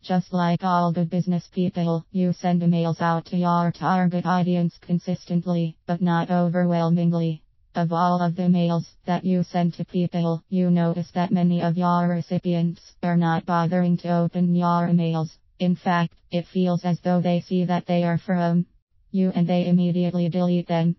Just like all good business people, you send emails out to your target audience consistently, but not overwhelmingly. Of all of the mails that you send to people, you notice that many of your recipients are not bothering to open your emails. In fact, it feels as though they see that they are from you and they immediately delete them.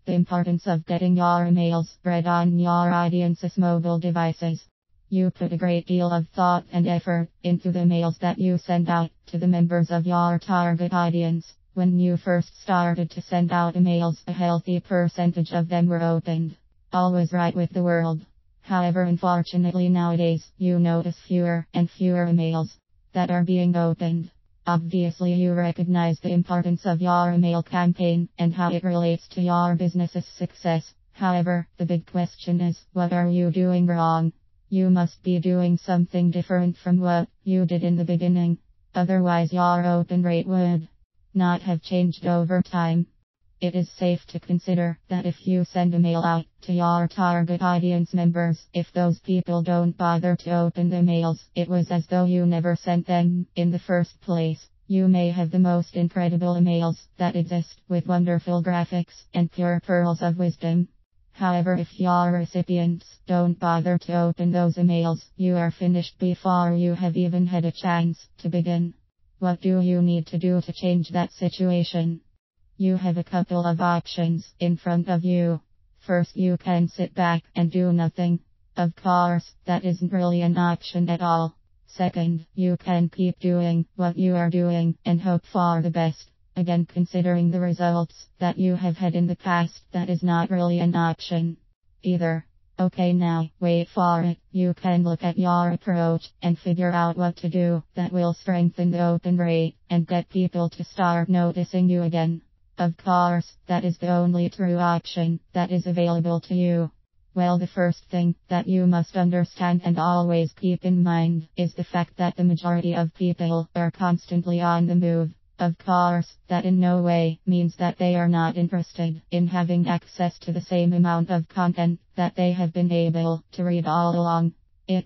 The importance of getting your emails read on your audience's mobile devices. You put a great deal of thought and effort into the mails that you send out to the members of your target audience. When you first started to send out emails, a healthy percentage of them were opened. All was right with the world. However, unfortunately nowadays, you notice fewer and fewer emails that are being opened. Obviously, you recognize the importance of your email campaign and how it relates to your business's success. However, the big question is, what are you doing wrong? You must be doing something different from what you did in the beginning. Otherwise, your open rate would not have changed over time. It is safe to consider that if you send a mail out to your target audience members, if those people don't bother to open the mails, it was as though you never sent them in the first place. You may have the most incredible emails that exist, with wonderful graphics and pure pearls of wisdom. However, if your recipients don't bother to open those emails, you are finished before you have even had a chance to begin. What do you need to do to change that situation? You have a couple of options in front of you. First, you can sit back and do nothing. Of course, that isn't really an option at all. Second, you can keep doing what you are doing and hope for the best. Again, considering the results that you have had in the past, that is not really an option either. Okay, now, wait for it. You can look at your approach and figure out what to do that will strengthen the open rate and get people to start noticing you again. Of course, that is the only true option that is available to you. Well, the first thing that you must understand and always keep in mind is the fact that the majority of people are constantly on the move. Of course, that in no way means that they are not interested in having access to the same amount of content that they have been able to read all along. It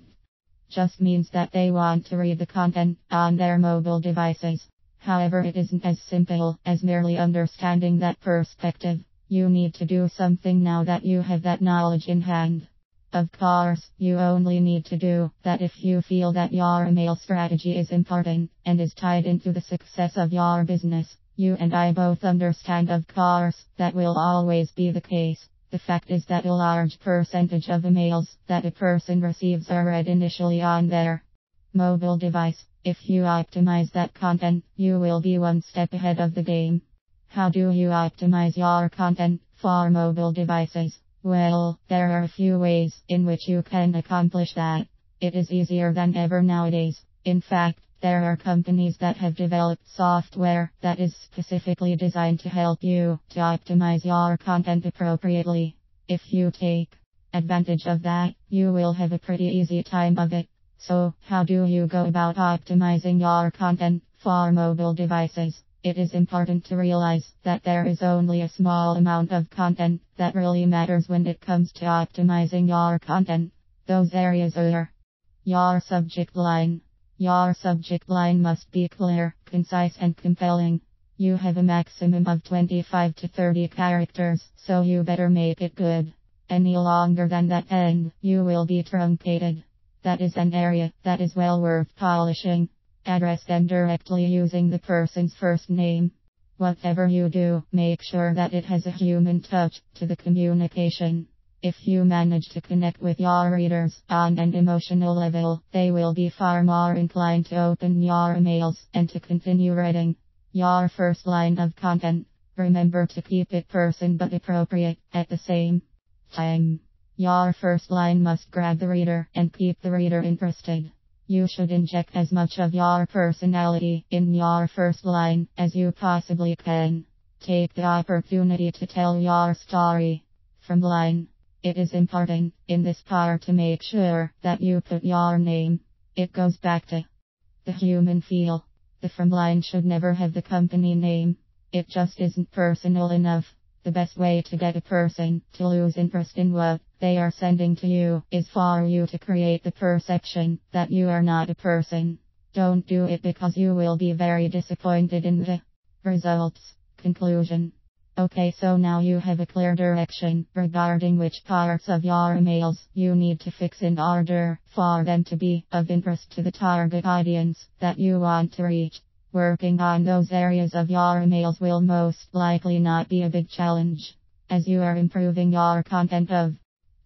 just means that they want to read the content on their mobile devices. However, it isn't as simple as merely understanding that perspective. You need to do something now that you have that knowledge in hand. Of course, you only need to do that if you feel that your email strategy is important and is tied into the success of your business. You and I both understand, of course, that will always be the case. The fact is that a large percentage of emails that a person receives are read initially on their mobile device. If you optimize that content, you will be one step ahead of the game. How do you optimize your content for mobile devices? Well, there are a few ways in which you can accomplish that. It is easier than ever nowadays. In fact, there are companies that have developed software that is specifically designed to help you to optimize your content appropriately. If you take advantage of that, you will have a pretty easy time of it. So, how do you go about optimizing your content for mobile devices? It is important to realize that there is only a small amount of content that really matters when it comes to optimizing your content. Those areas are your subject line. Your subject line must be clear, concise, and compelling. You have a maximum of 25 to 30 characters, so you better make it good. Any longer than that and you will be truncated. That is an area that is well worth polishing. Address them directly using the person's first name. Whatever you do, make sure that it has a human touch to the communication. If you manage to connect with your readers on an emotional level, they will be far more inclined to open your emails and to continue reading your first line of content. Remember to keep it person but appropriate at the same time. Your first line must grab the reader and keep the reader interested. You should inject as much of your personality in your first line as you possibly can. Take the opportunity to tell your story from line. It is important in this part to make sure that you put your name. It goes back to the human feel. The from line should never have the company name. It just isn't personal enough. The best way to get a person to lose interest in what they are sending to you is for you to create the perception that you are not a person. Don't do it because you will be very disappointed in the results. Conclusion. Okay, so now you have a clear direction regarding which parts of your emails you need to fix in order for them to be of interest to the target audience that you want to reach. Working on those areas of your emails will most likely not be a big challenge, as you are improving your content. Of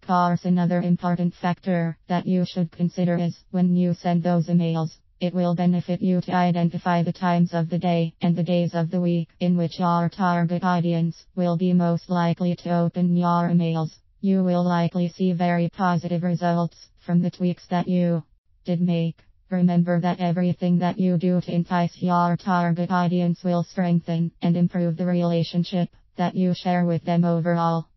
course, another important factor that you should consider is when you send those emails. It will benefit you to identify the times of the day and the days of the week in which your target audience will be most likely to open your emails. You will likely see very positive results from the tweaks that you did make. Remember that everything that you do to entice your target audience will strengthen and improve the relationship that you share with them overall.